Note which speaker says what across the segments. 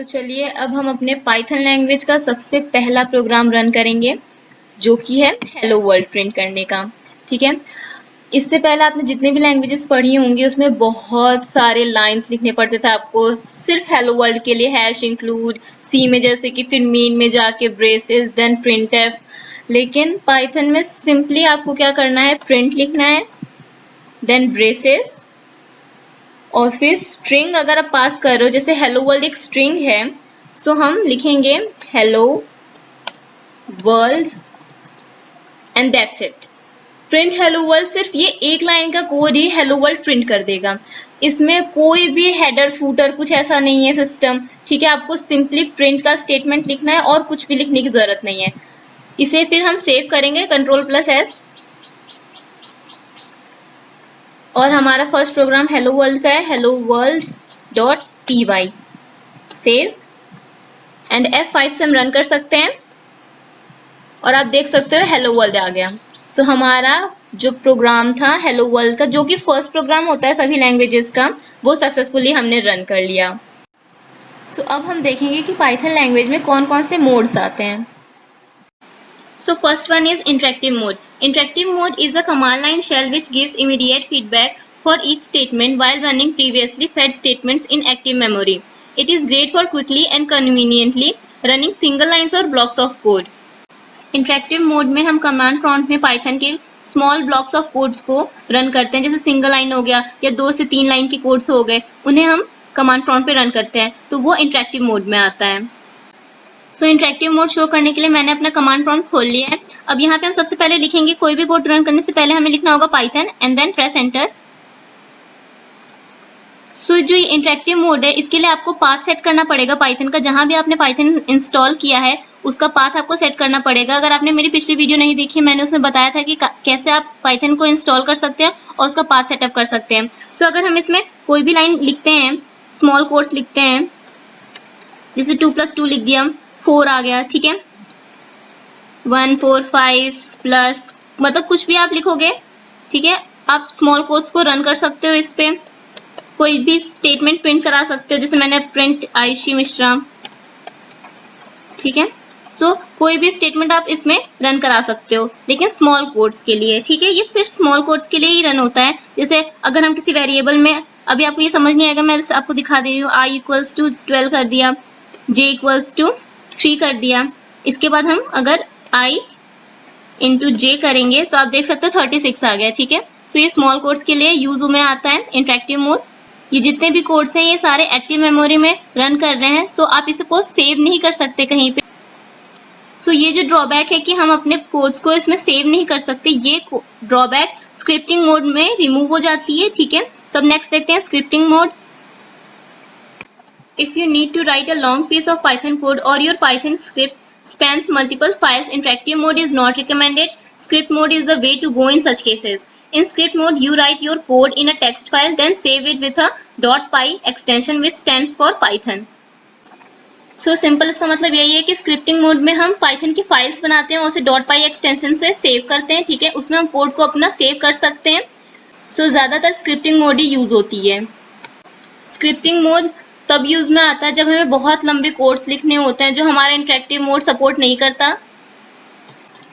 Speaker 1: चलिए अब हम अपने पाइथन लैंग्वेज का सबसे पहला प्रोग्राम रन करेंगे जो कि है हेलो वर्ल्ड प्रिंट करने का। ठीक है, इससे पहले आपने जितने भी लैंग्वेजेस पढ़ी होंगी उसमें बहुत सारे लाइंस लिखने पड़ते थे आपको सिर्फ हेलो वर्ल्ड के लिए, हैश इंक्लूड सी में, जैसे कि फिर मेन में जाके ब्रेसेस देन प्रिंट एफ। लेकिन पाइथन में सिंपली आपको क्या करना है, प्रिंट लिखना है देन ब्रेसेस और फिर स्ट्रिंग अगर आप पास कर रहे हो, जैसे हेलो वर्ल्ड एक स्ट्रिंग है, सो हम लिखेंगे hello world and that's it. Print hello world सिर्फ ये एक लाइन का कोड ही हेलो वर्ल्ड प्रिंट कर देगा। इसमें कोई भी हेडर फूटर कुछ ऐसा नहीं है सिस्टम। ठीक है, आपको सिंपली प्रिंट का स्टेटमेंट लिखना है और कुछ भी लिखने की जरूरत नहीं है। इसे फिर हम सेव करेंगे Ctrl+S और हमारा फर्स्ट प्रोग्राम हेलो वर्ल्ड का है, hello world dot py। Save and F5 से हम रन कर सकते हैं और आप देख सकते हो हेलो वर्ल्ड आ गया। हमारा जो प्रोग्राम था हेलो वर्ल्ड का, जो कि फर्स्ट प्रोग्राम होता है सभी लैंग्वेजेस का, वो सक्सेसफुली हमने रन कर लिया। अब हम देखेंगे कि पाइथन लैंग्वेज में कौन कौन से मोड्स आते हैं। First one is interactive mode. Interactive mode is a command line shell which gives immediate feedback for each statement while running previously fed statements in active memory. It is great for quickly and conveniently running single lines or blocks of code. Interactive mode में हम command prompt में Python के small blocks of codes को run करते हैं, जैसे single line हो गया या 2 से 3 लाइन के कोड्स हो गए, उन्हें हम कमांड प्रॉम्प्ट पे रन करते हैं, तो वो इंटरेक्टिव मोड में आता है। इंटरेक्टिव मोड शो करने के लिए मैंने अपना कमांड प्रॉम्प्ट खोल लिया है। अब यहाँ पे हम सबसे पहले लिखेंगे, कोई भी कोड रन करने से पहले हमें लिखना होगा Python and then press enter. जो इंटरेक्टिव मोड है इसके लिए आपको पाथ सेट करना पड़ेगा पाइथन का। जहां भी आपने पाइथन इंस्टॉल किया है उसका पाथ आपको सेट करना पड़ेगा। अगर आपने मेरी पिछली वीडियो नहीं देखी, मैंने उसमें बताया था कि कैसे आप पाइथन को इंस्टॉल कर सकते हैं और उसका पाथ सेटअप कर सकते हैं। अगर हम इसमें कोई भी लाइन लिखते हैं, स्मॉल कोड्स लिखते हैं, जैसे 2+2 लिख दिया, 4 आ गया, ठीक है, 1 4 5 प्लस, मतलब कुछ भी आप लिखोगे, ठीक है। आप स्मॉल कोड्स को रन कर सकते हो, इस पे कोई भी स्टेटमेंट प्रिंट करा सकते हो, जैसे मैंने प्रिंट आयुषी मिश्रा, ठीक है। कोई भी स्टेटमेंट आप इसमें रन करा सकते हो, लेकिन स्मॉल कोड्स के लिए, ठीक है, ये सिर्फ स्मॉल कोड्स के लिए ही रन होता है। जैसे अगर हम किसी वेरिएबल में, अभी आपको ये समझ नहीं आएगा, मैं आपको दिखा दे रही हूँ, i = 12 कर दिया, j = 3 कर दिया, इसके बाद हम अगर i × j करेंगे तो आप देख सकते हो 36 आ गया, ठीक है। ये स्मॉल कोड्स के लिए यूज में आता है इंटरेक्टिव मोड। ये जितने भी कोड्स हैं ये सारे एक्टिव मेमोरी में रन कर रहे हैं, आप इसको सेव नहीं कर सकते कहीं पे। ये जो ड्रॉबैक है कि हम अपने कोड्स को इसमें सेव नहीं कर सकते, ये ड्रॉबैक स्क्रिप्टिंग मोड में रिमूव हो जाती है, ठीक है। अब नेक्स्ट देखते हैं scripting mode. If you need to write a long piece of Python code or your Python script spans multiple files, interactive mode is not recommended. Script mode is the way to go in such cases. In script mode, you write your code in a text file, then save it with a .py extension which stands for Python. Simple इसका मतलब यही है कि scripting mode में हम Python की files बनाते हैं और उसे .py एक्सटेंशन से सेव करते हैं, ठीक है। उसमें हम कोड को अपना सेव कर सकते हैं। ज़्यादातर स्क्रिप्टिंग मोड ही यूज होती है। स्क्रिप्टिंग मोड तब यूज में आता है जब हमें बहुत लंबे कोड्स लिखने होते हैं जो हमारा इंटरेक्टिव मोड सपोर्ट नहीं करता।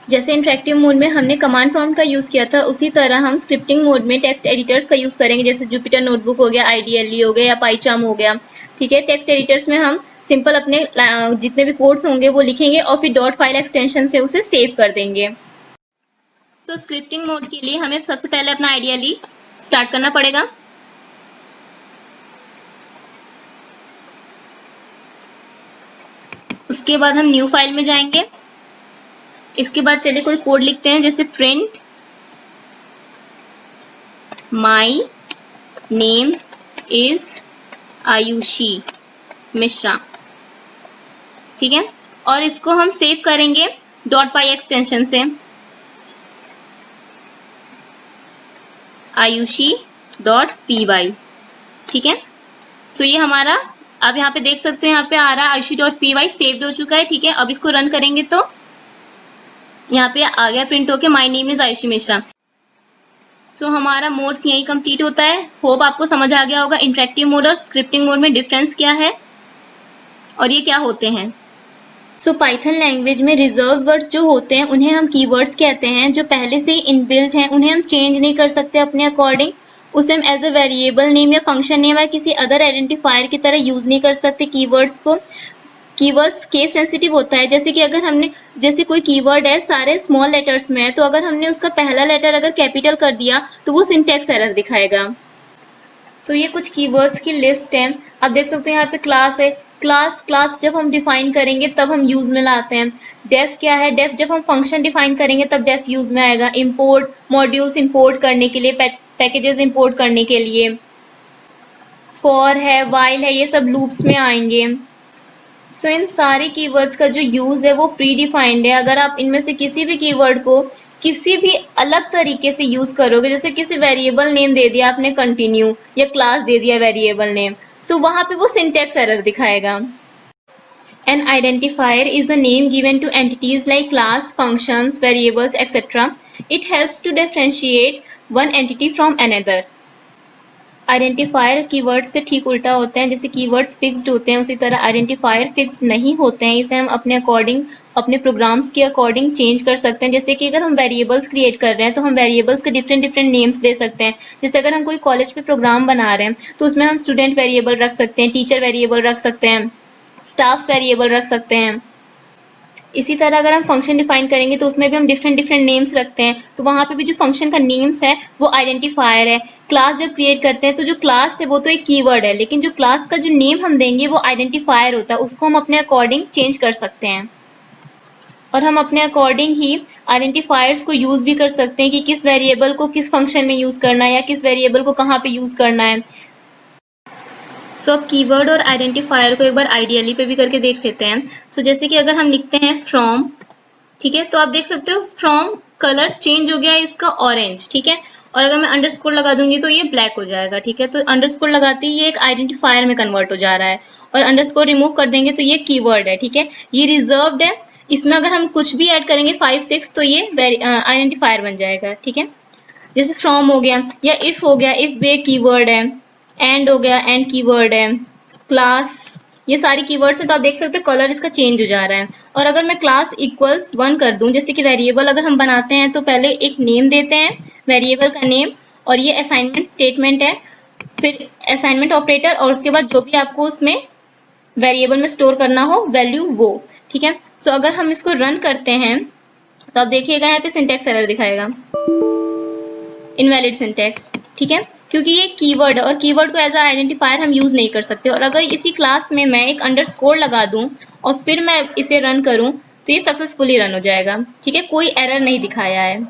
Speaker 1: जैसे इंटरेक्टिव मोड में हमने कमांड प्रॉम्प्ट का यूज किया था, उसी तरह हम स्क्रिप्टिंग मोड में टेक्स्ट एडिटर्स का यूज करेंगे, जैसे जुपिटर नोटबुक हो गया, IDLE हो गया या पाइचार्म हो गया, ठीक है। टेक्स्ट एडिटर्स में हम सिंपल अपने जितने भी कोड्स होंगे वो लिखेंगे और फिर .py एक्सटेंशन से उसे सेव कर देंगे। स्क्रिप्टिंग मोड के लिए हमें सबसे पहले अपना IDLE स्टार्ट करना पड़ेगा। उसके बाद हम न्यू फाइल में जाएंगे। इसके बाद चलिए कोई कोड लिखते हैं, जैसे print my name is Ayushi Mishra, ठीक है। और इसको हम सेव करेंगे .py एक्सटेंशन से, ayushi.py, ठीक है। ये हमारा, आप यहाँ पे देख सकते हो, यहाँ पे आ रहा है ayushi.py सेव्ड हो चुका है, ठीक है। अब इसको रन करेंगे तो यहाँ पे आ गया प्रिंट होके my name is Ayushi Mishra. हमारा मोड्स यही कंप्लीट होता है। होप आपको समझ आ गया होगा इंटरेक्टिव मोड और स्क्रिप्टिंग मोड में डिफरेंस क्या है। और ये क्या होते हैं? सो पाइथन लैंग्वेज में रिजर्व वर्ड्स जो होते हैं उन्हें हम कीवर्ड्स कहते हैं, जो पहले से ही इनबिल्ट हैं, उन्हें हम चेंज नहीं कर सकते अपने अकॉर्डिंग। उसे हम एज अ वेरिएबल नेम या फंक्शन नेम या किसी अदर आइडेंटिफायर की तरह यूज नहीं कर सकते कीवर्ड्स को। कीवर्ड्स केस सेंसिटिव होता है, जैसे कि अगर हमने जैसे कोई कीवर्ड है सारे स्मॉल लेटर्स में है, तो अगर हमने उसका पहला लेटर अगर कैपिटल कर दिया तो वो सिंटैक्स एरर दिखाएगा। सो ये कुछ कीवर्ड्स की लिस्ट है। आप देख सकते हैं यहाँ पे क्लास है। क्लास जब हम डिफाइन करेंगे तब हम यूज में लाते हैं। डेफ क्या है? डेफ जब हम फंक्शन डिफाइन करेंगे तब डेफ यूज में आएगा। इंपोर्ट मॉड्यूल्स इंपोर्ट करने के लिए, पैकेजेस इंपोर्ट करने के लिए। फॉर है, वाइल है, ये सब लूप्स में आएंगे। सो इन सारे कीवर्ड्स का जो यूज है वो प्री डिफाइंड है। अगर आप इनमें से किसी भी कीवर्ड को किसी भी अलग तरीके से यूज करोगे, जैसे किसी वेरिएबल नेम दे दिया आपने कंटिन्यू, या क्लास दे दिया वेरिएबल नेम, सो वहां पे वो सिंटैक्स एरर दिखाएगा। An identifier is a name given to entities like class, functions, variables, etc. It helps to differentiate one entity from another. Identifier keyword से ठीक उल्टा होते हैं। जैसे कीवर्ड्स फिक्स्ड होते हैं उसी तरह आइडेंटिफायर फिक्स नहीं होते हैं। इसे हम अपने अकॉर्डिंग, अपने प्रोग्राम्स के अकॉर्डिंग चेंज कर सकते हैं। जैसे कि अगर हम वेरिएबल्स क्रिएट कर रहे हैं तो हम वेरिएबल्स के डिफरेंट डिफरेंट नेम्स दे सकते हैं। जैसे अगर हम कोई कॉलेज पे प्रोग्राम बना रहे हैं तो उसमें हम स्टूडेंट वेरिएबल रख सकते हैं, टीचर वेरिएबल रख सकते हैं, स्टाफ्स वेरिएबल रख सकते हैं। इसी तरह अगर हम फंक्शन डिफाइन करेंगे तो उसमें भी हम डिफरेंट डिफरेंट नेम्स रखते हैं, तो वहाँ पे भी जो फंक्शन का नेम्स है वो आइडेंटिफायर है। क्लास जब क्रिएट करते हैं तो जो क्लास है वो तो एक कीवर्ड है, लेकिन जो क्लास का जो नेम हम देंगे वो आइडेंटिफायर होता है, उसको हम अपने अकॉर्डिंग चेंज कर सकते हैं। और हम अपने अकॉर्डिंग ही आइडेंटिफायर्स को यूज भी कर सकते हैं कि किस वेरिएबल को किस फंक्शन में यूज करना है या किस वेरिएबल को कहाँ पे यूज करना है। सो अब कीवर्ड और आइडेंटिफायर को एक बार आइडियली पे भी करके देख लेते हैं। सो जैसे कि अगर हम लिखते हैं फ्रॉम, ठीक है, तो आप देख सकते हो फ्रॉम कलर चेंज हो गया है इसका ऑरेंज, ठीक है। और अगर मैं अंडरस्कोर लगा दूंगी तो ये ब्लैक हो जाएगा, ठीक है। तो अंडरस्कोर लगाते ही ये एक आइडेंटिफायर में कन्वर्ट हो जा रहा है, और अंडरस्कोर रिमूव कर देंगे तो ये कीवर्ड है, ठीक है। ये रिजर्व्ड है, इसमें अगर हम कुछ भी ऐड करेंगे 5 6 तो ये आइडेंटिफायर बन जाएगा, ठीक है। जैसे फ्रॉम हो गया या इफ हो गया, इफ वे कीवर्ड है। एंड हो गया, एंड कीवर्ड है। क्लास, ये सारी कीवर्ड्स हैं। तो आप देख सकते हो कलर इसका चेंज हो जा रहा है। और अगर मैं क्लास इक्वल्स 1 कर दूं, जैसे कि वेरिएबल अगर हम बनाते हैं तो पहले एक नेम देते हैं, वेरिएबल का नेम, और ये असाइनमेंट स्टेटमेंट है, फिर असाइनमेंट ऑपरेटर, और उसके बाद जो भी आपको उसमें वेरिएबल में स्टोर करना हो वैल्यू वो, ठीक है। सो अगर हम इसको रन करते हैं तो आप देखिएगा यहाँ पे सिंटैक्स एरर दिखाएगा, इनवैलिड सिंटैक्स, ठीक है, क्योंकि ये कीवर्ड है और कीवर्ड को एज अ आइडेंटिफायर हम यूज नहीं कर सकते। और अगर इसी क्लास में मैं एक अंडरस्कोर लगा दूं और फिर मैं इसे रन करूं तो ये सक्सेसफुली रन हो जाएगा, ठीक है, कोई एरर नहीं दिखाया है।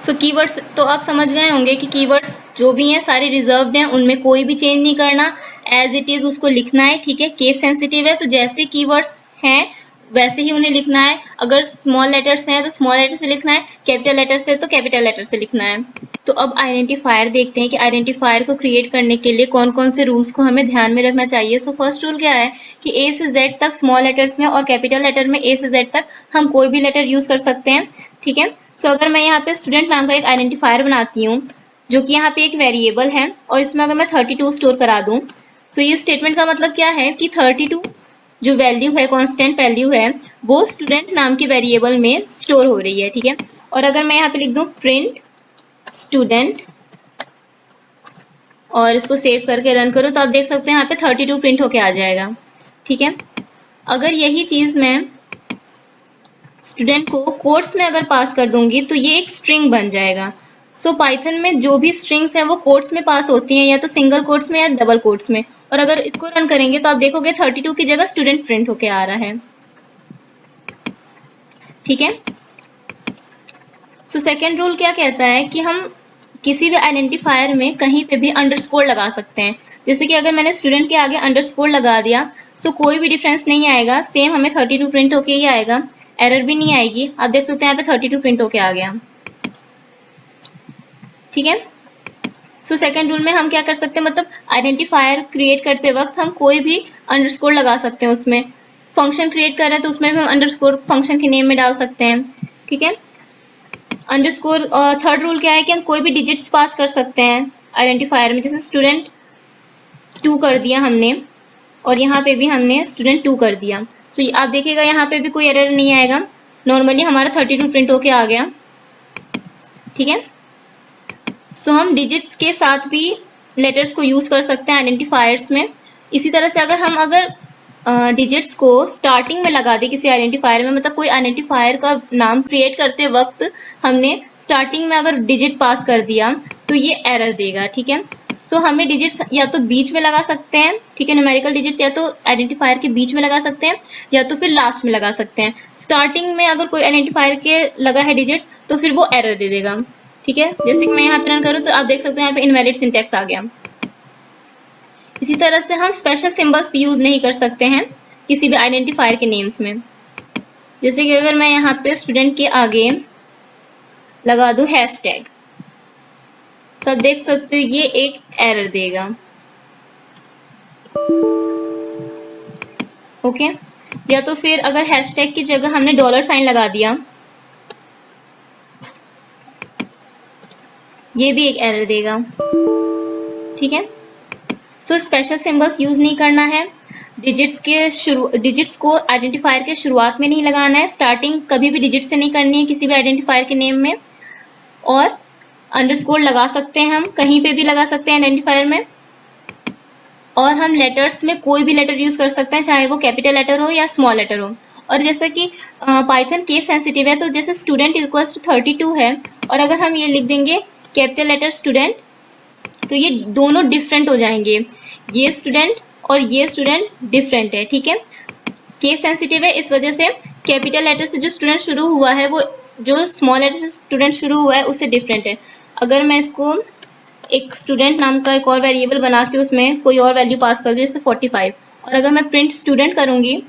Speaker 1: सो कीवर्ड्स तो आप समझ गए होंगे कि कीवर्ड्स जो भी हैं सारे रिजर्व्ड हैं, उनमें कोई भी चेंज नहीं करना, एज इट इज उसको लिखना है, ठीक है। केस सेंसिटिव है तो जैसे कीवर्ड्स हैं वैसे ही उन्हें लिखना है। अगर स्मॉल लेटर्स हैं तो स्मॉल लेटर से लिखना है, कैपिटल लेटर्स है तो कैपिटल लेटर से लिखना है। तो अब आइडेंटिफायर देखते हैं कि आइडेंटिफायर को क्रिएट करने के लिए कौन कौन से रूल्स को हमें ध्यान में रखना चाहिए। सो फर्स्ट रूल क्या है कि ए से जेड तक स्मॉल लेटर्स में और कैपिटल लेटर में ए से जेड तक हम कोई भी लेटर यूज कर सकते हैं, ठीक है। सो अगर मैं यहाँ पे स्टूडेंट नाम का एक आइडेंटिफायर बनाती हूँ जो कि यहाँ पे एक वेरिएबल है, और इसमें अगर मैं 32 स्टोर करा दूँ, तो ये स्टेटमेंट का मतलब क्या है कि 32 जो वैल्यू है, कांस्टेंट वैल्यू है, वो स्टूडेंट नाम के वेरिएबल में स्टोर हो रही है, ठीक है। और अगर मैं यहाँ पे लिख दूँ प्रिंट स्टूडेंट और इसको सेव करके रन करूँ तो आप देख सकते हैं यहाँ पे 32 प्रिंट होके आ जाएगा, ठीक है। अगर यही चीज मैं स्टूडेंट को कोट्स में अगर पास कर दूंगी तो ये एक स्ट्रिंग बन जाएगा। सो पाइथन में जो भी स्ट्रिंग्स हैं वो कोट्स में पास होती हैं, या तो सिंगल कोट्स में या डबल कोट्स में। और अगर इसको रन करेंगे तो आप देखोगे 32 की जगह स्टूडेंट प्रिंट होके आ रहा है, ठीक है। सो सेकेंड रूल क्या कहता है कि हम किसी भी आइडेंटिफायर में कहीं पे भी अंडरस्कोर लगा सकते हैं। जैसे कि अगर मैंने स्टूडेंट के आगे अंडरस्कोर लगा दिया सो कोई भी डिफरेंस नहीं आएगा, सेम हमें 32 प्रिंट होके ही आएगा, एरर भी नहीं आएगी। आप देख सकते हैं यहाँ पे 32 प्रिंट होके आ गया, ठीक है। सो सेकंड रूल में हम क्या कर सकते हैं, मतलब आइडेंटिफायर क्रिएट करते वक्त हम कोई भी अंडरस्कोर लगा सकते हैं उसमें। फंक्शन क्रिएट कर रहे हैं तो उसमें भी हम अंडरस्कोर फंक्शन के नेम में डाल सकते हैं, ठीक है। अंडरस्कोर थर्ड रूल क्या है कि हम कोई भी डिजिट्स पास कर सकते हैं आइडेंटिफायर में। जैसे स्टूडेंट 2 कर दिया हमने, और यहाँ पे भी हमने स्टूडेंट 2 कर दिया। सो आप देखिएगा यहाँ पे भी कोई एरर नहीं आएगा, नॉर्मली हमारा 32 प्रिंट होके आ गया। ठीक है, सो हम डिजिट्स के साथ भी लेटर्स को यूज़ कर सकते हैं आइडेंटिफायर्स में। इसी तरह से अगर डिजिट्स को स्टार्टिंग में लगा दें किसी आइडेंटिफायर में, मतलब कोई आइडेंटिफायर का नाम क्रिएट करते वक्त हमने स्टार्टिंग में अगर डिजिट पास कर दिया तो ये एरर देगा। ठीक है, सो हमें डिजिट्स या तो बीच में लगा सकते हैं, ठीक है, न्यूमेरिकल डिजिट्स या तो आइडेंटिफायर के बीच में लगा सकते हैं या तो फिर लास्ट में लगा सकते हैं। स्टार्टिंग में अगर कोई आइडेंटिफायर के लगा है डिजिट तो फिर वो एरर दे देगा। ठीक है, जैसे कि मैं यहाँ पे रन करूँ तो आप देख सकते हैं यहाँ पे इनवैलिड सिंटैक्स आ गया। इसी तरह से हम स्पेशल सिंबल्स भी यूज नहीं कर सकते हैं किसी भी आइडेंटिफायर के नेम्स में। जैसे कि अगर मैं यहाँ पे स्टूडेंट के आगे लगा दूं हैशटैग, सब देख सकते हो ये एक एरर देगा। ओके, या तो फिर अगर हैशटैग की जगह हमने डॉलर साइन लगा दिया, ये भी एक एरर देगा। ठीक है, सो स्पेशल सिंबल्स यूज नहीं करना है। डिजिट्स को आइडेंटिफायर के शुरुआत में नहीं लगाना है, स्टार्टिंग कभी भी डिजिट से नहीं करनी है किसी भी आइडेंटिफायर के नेम में। और अंडरस्कोर लगा सकते हैं, हम कहीं पे भी लगा सकते हैं आइडेंटिफायर में। और हम लेटर्स में कोई भी लेटर यूज कर सकते हैं, चाहे वो कैपिटल लेटर हो या स्मॉल लेटर हो। और जैसा कि पाइथन केस सेंसिटिव है, तो जैसे स्टूडेंट इक्वल्स टू 32 है और अगर हम ये लिख देंगे कैपिटल लेटर स्टूडेंट तो ये दोनों डिफरेंट हो जाएंगे, ये स्टूडेंट और ये स्टूडेंट डिफरेंट है। ठीक है, केस सेंसिटिव है, इस वजह से कैपिटल लेटर से जो स्टूडेंट शुरू हुआ है वो जो स्मॉल लेटर से स्टूडेंट शुरू हुआ है उससे डिफरेंट है। अगर मैं इसको एक स्टूडेंट नाम का एक और वेरिएबल बना के उसमें कोई और वैल्यू पास कर दूँ जैसे 45, और अगर मैं प्रिंट स्टूडेंट करूँगी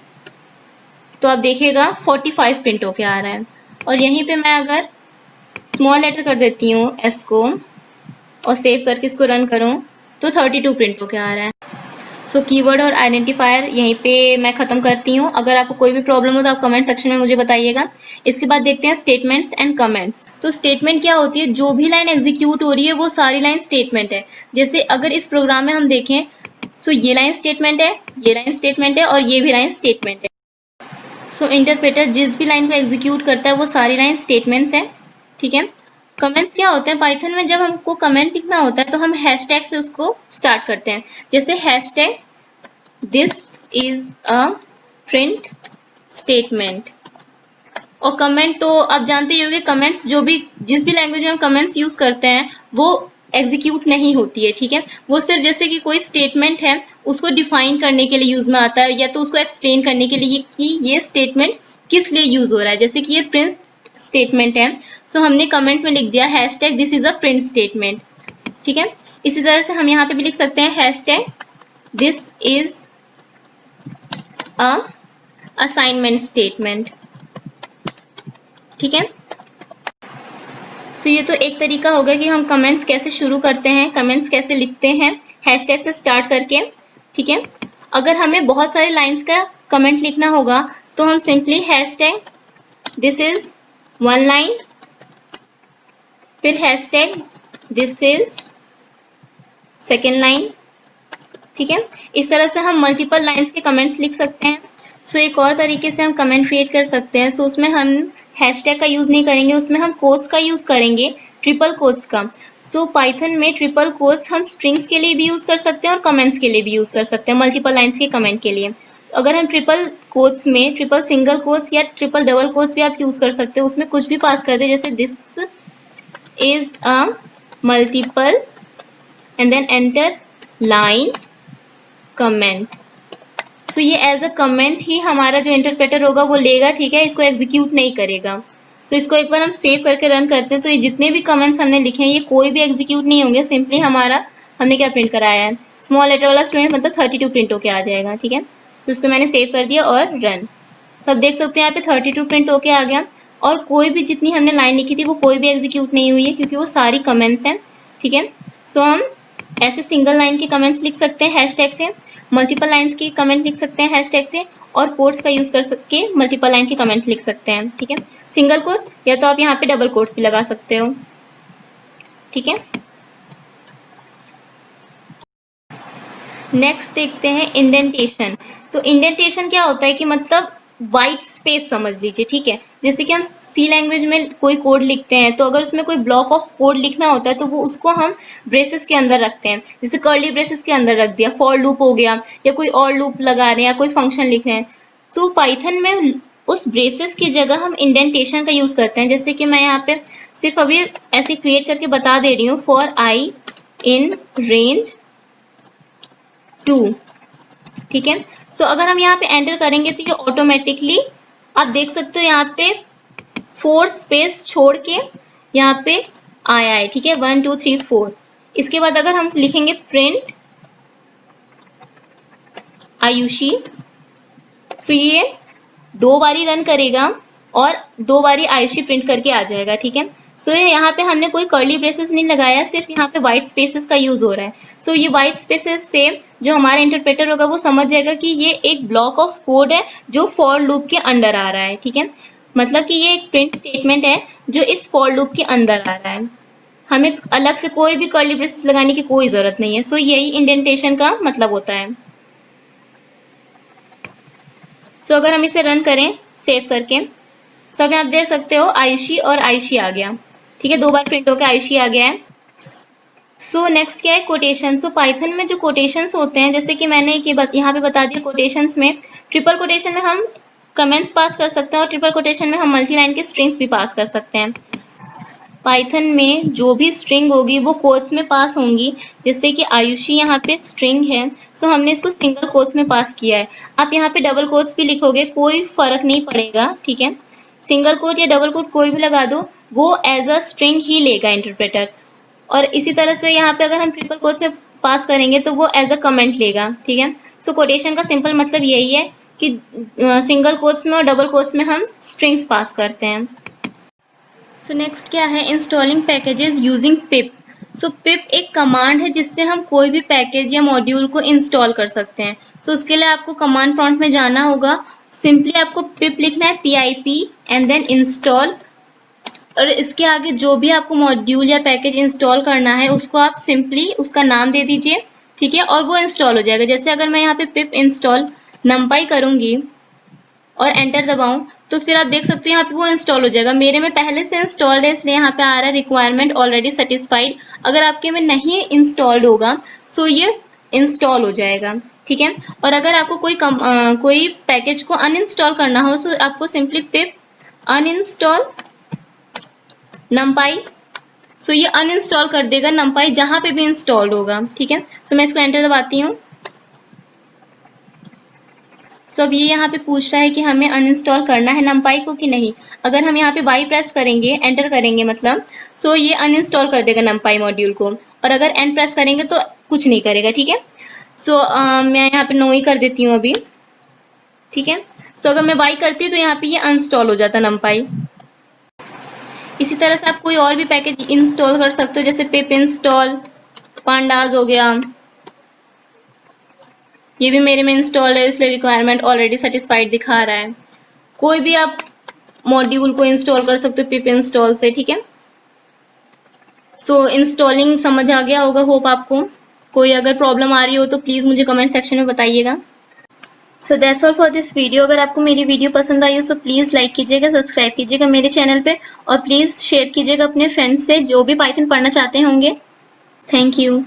Speaker 1: तो आप देखिएगा 45 प्रिंट होके आ रहा है। और यहीं पे मैं अगर स्मॉल लेटर कर देती हूँ एस को और सेव करके इसको रन करूँ तो 32 प्रिंट होके आ रहा है। सो कीवर्ड और आइडेंटिफायर यहीं पे मैं ख़त्म करती हूँ। अगर आपको कोई भी प्रॉब्लम हो तो आप कमेंट सेक्शन में मुझे बताइएगा। इसके बाद देखते हैं स्टेटमेंट्स एंड कमेंट्स। तो स्टेटमेंट क्या होती है, जो भी लाइन एग्जीक्यूट हो रही है वो सारी लाइन स्टेटमेंट है। जैसे अगर इस प्रोग्राम में हम देखें तो ये लाइन स्टेटमेंट है, ये लाइन स्टेटमेंट है और ये भी लाइन स्टेटमेंट है। सो इंटरप्रेटर जिस भी लाइन को एग्जीक्यूट करता है वो सारी लाइन स्टेटमेंट्स है। ठीक है, कमेंट्स क्या होते हैं, पाइथन में जब हमको कमेंट लिखना होता है तो हम हैशटैग से उसको स्टार्ट करते हैं। जैसे hashtag this is a print statement. और कमेंट तो आप जानते ही होंगे, कमेंट्स जो भी जिस भी लैंग्वेज में हम कमेंट्स यूज करते हैं वो एग्जीक्यूट नहीं होती है। ठीक है, वो सिर्फ जैसे कि कोई स्टेटमेंट है उसको डिफाइन करने के लिए यूज में आता है या तो उसको एक्सप्लेन करने के लिए कि ये स्टेटमेंट किस लिए यूज हो रहा है। जैसे कि ये प्रिंट स्टेटमेंट है, सो हमने कमेंट में लिख दिया hashtag this is a print statement. ठीक है, इसी तरह से हम यहाँ पे भी लिख सकते हैं hashtag this is a assignment statement. ठीक है, सो ये तो एक तरीका होगा कि हम कमेंट्स कैसे शुरू करते हैं, कमेंट्स कैसे लिखते हैं हैशटैग से स्टार्ट करके। ठीक है, अगर हमें बहुत सारी लाइंस का कमेंट लिखना होगा तो हम simply hashtag this is one line, फिर hashtag this is second line. ठीक है, इस तरह से हम मल्टीपल लाइंस के कमेंट्स लिख सकते हैं। सो एक और तरीके से हम कमेंट क्रिएट कर सकते हैं। सो उसमें हम हैशटैग का यूज़ नहीं करेंगे, उसमें हम कोट्स का यूज़ करेंगे, ट्रिपल कोट्स का। सो पाइथन में ट्रिपल कोट्स हम स्ट्रिंग्स के लिए भी यूज़ कर सकते हैं और कमेंट्स के लिए भी यूज़ कर सकते हैं, मल्टीपल लाइन्स के कमेंट के लिए। अगर हम ट्रिपल कोट्स में ट्रिपल सिंगल कोट्स या ट्रिपल डबल कोट्स भी आप यूज़ कर सकते हो, उसमें कुछ भी पास कर दे, जैसे this is a multiple and then enter line comment. तो ये एज अ कमेंट ही हमारा जो इंटरप्रेटर होगा वो लेगा। ठीक है, इसको एग्जीक्यूट नहीं करेगा। तो इसको एक बार हम सेव करके रन करते हैं तो ये जितने भी कमेंट्स हमने लिखे हैं ये कोई भी एग्जीक्यूट नहीं होंगे, सिंपली हमारा हमने क्या प्रिंट कराया है, स्मॉल लेटर वाला स्टूडेंट मतलब 32 प्रिंट होके आ जाएगा। ठीक है, तो इसको मैंने सेव कर दिया और रन। सब देख सकते हैं यहाँ पे 32 प्रिंट होके आ गया और कोई भी जितनी हमने लाइन लिखी थी वो कोई भी एग्जीक्यूट नहीं हुई है क्योंकि वो सारी कमेंट्स हैं। ठीक है, सो हम ऐसे सिंगल लाइन के कमेंट्स लिख सकते हैं हैशटैग से, मल्टीपल लाइंस के कमेंट लिख सकते हैं हैशटैग से, और कोट्स का यूज कर के मल्टीपल लाइन के कमेंट्स लिख सकते हैं। ठीक है, सिंगल कोट या तो आप यहाँ पे डबल कोट्स भी लगा सकते हो। ठीक है, नेक्स्ट देखते हैं इंडेंटेशन। तो इंडेंटेशन क्या होता है कि मतलब वाइट स्पेस समझ लीजिए, ठीक है। जैसे कि हम सी लैंग्वेज में कोई कोड लिखते हैं, तो अगर उसमें कोई ब्लॉक ऑफ कोड लिखना होता है तो वो उसको हम ब्रेसेस के अंदर रखते हैं। जैसे कर्ली ब्रेसेस के अंदर रख दिया, फॉर लूप हो गया, या कोई और लूप लगा रहे हैं या कोई फंक्शन लिख रहे हैं, तो पाइथन में उस ब्रेसेस की जगह हम इंडेंटेशन का यूज करते हैं। जैसे कि मैं यहाँ पे सिर्फ अभी ऐसे क्रिएट करके बता दे रही हूँ, फॉर आई इन रेंज 2, ठीक है। सो अगर हम यहाँ पे एंटर करेंगे तो ये ऑटोमेटिकली आप देख सकते हो यहाँ पे 4 स्पेस छोड़ के यहाँ पे आया है, ठीक है, 1 2 3 4। इसके बाद अगर हम लिखेंगे प्रिंट आयुषी, फिर ये 2 बारी रन करेगा और 2 बारी आयुषी प्रिंट करके आ जाएगा, ठीक है। सो यहाँ पे हमने कोई कर्ली ब्रेसेस नहीं लगाया, सिर्फ यहाँ पे व्हाइट स्पेसेस का यूज हो रहा है। सो ये व्हाइट स्पेसेस से जो हमारा इंटरप्रेटर होगा वो समझ जाएगा कि ये एक ब्लॉक ऑफ कोड है जो फॉर लूप के अंदर आ रहा है, ठीक है। मतलब कि ये एक प्रिंट स्टेटमेंट है जो इस फॉर लूप के अंदर आ रहा है। हमें अलग से कोई भी कर्ली ब्रेसेस लगाने की कोई जरूरत नहीं है। सो यही इंडेंटेशन का मतलब होता है। सो अगर हम इसे रन करें सेव करके, सब आप देख सकते हो आयुषी और आयुषी आ गया, ठीक है, 2 बार प्रिंट होकर आयुषी आ गया है। सो नेक्स्ट क्या है, कोटेशन। सो पाइथन में जो कोटेशंस होते हैं, जैसे कि मैंने यहाँ पे बता दिया, कोटेशंस में ट्रिपल कोटेशन में हम कमेंट्स पास कर सकते हैं और ट्रिपल कोटेशन में हम मल्टी लाइन के स्ट्रिंग्स भी पास कर सकते हैं। पाइथन में जो भी स्ट्रिंग होगी वो कोट्स में पास होंगी। जैसे कि आयुषी यहाँ पे स्ट्रिंग है, सो हमने इसको सिंगल कोट्स में पास किया है। आप यहाँ पे डबल कोट्स भी लिखोगे कोई फर्क नहीं पड़ेगा, ठीक है। सिंगल कोट या डबल कोट कोई भी लगा दो, वो एज अ स्ट्रिंग ही लेगा इंटरप्रेटर। और इसी तरह से यहाँ पे अगर हम ट्रिपल कोट्स में पास करेंगे तो वो एज अ कमेंट लेगा, ठीक है। सो कोटेशन का सिंपल मतलब यही है कि सिंगल कोट्स में और डबल कोट्स में हम स्ट्रिंग्स पास करते हैं। सो नेक्स्ट क्या है, इंस्टॉलिंग पैकेजेस यूजिंग पिप। सो पिप एक कमांड है जिससे हम कोई भी पैकेज या मॉड्यूल को इंस्टॉल कर सकते हैं। सो उसके लिए आपको कमांड प्रॉम्प्ट में जाना होगा, सिंपली आपको पिप लिखना है, PIP एंड देन इंस्टॉल। और इसके आगे जो भी आपको मॉड्यूल या पैकेज इंस्टॉल करना है उसको आप सिंपली उसका नाम दे दीजिए, ठीक है, और वो इंस्टॉल हो जाएगा। जैसे अगर मैं यहाँ पे पिप इंस्टॉल numpy करूंगी और एंटर दबाऊं तो फिर आप देख सकते हैं यहाँ पे वो इंस्टॉल हो जाएगा। मेरे में पहले से इंस्टॉल्ड है इसलिए यहाँ पे आ रहा है रिक्वायरमेंट ऑलरेडी सेटिस्फाइड। अगर आपके में नहीं इंस्टॉल्ड होगा सो ये इंस्टॉल हो जाएगा, ठीक है। और अगर आपको कोई पैकेज को अनइंस्टॉल करना हो तो आपको सिंपली पिप अनइंस्टॉल numpy, सो ये अनइंस्टॉल कर देगा numpy जहां पे भी इंस्टॉल्ड होगा, ठीक है। सो मैं इसको एंटर दबाती हूँ। सो अब ये यहाँ पे पूछ रहा है कि हमें अनइंस्टॉल करना है numpy को कि नहीं। अगर हम यहाँ पे y प्रेस करेंगे, एंटर करेंगे मतलब, सो ये अनइंस्टॉल कर देगा numpy मॉड्यूल को। और अगर n प्रेस करेंगे तो कुछ नहीं करेगा, ठीक है। सो मैं यहाँ पे नो ही कर देती हूँ अभी, ठीक है। सो अगर मैं y करती हूँ तो यहाँ पे ये अनइंस्टॉल हो जाता numpy। इसी तरह से आप कोई और भी पैकेज इंस्टॉल कर सकते हो, जैसे पिप इंस्टॉल पांडाज हो गया, ये भी मेरे में इंस्टॉल है इसलिए रिक्वायरमेंट ऑलरेडी सेटिस्फाइड दिखा रहा है। कोई भी आप मॉड्यूल को इंस्टॉल कर सकते हो पिप इंस्टॉल से, ठीक है। सो इंस्टॉलिंग समझ आ गया होगा होप आपको। कोई अगर प्रॉब्लम आ रही हो तो प्लीज़ मुझे कमेंट सेक्शन में बताइएगा। So that's all for this video. अगर आपको मेरी वीडियो पसंद आई हो तो प्लीज़ लाइक कीजिएगा, सब्सक्राइब कीजिएगा मेरे चैनल पे और प्लीज़ शेयर कीजिएगा अपने फ्रेंड्स से जो भी पाइथन पढ़ना चाहते होंगे। Thank you.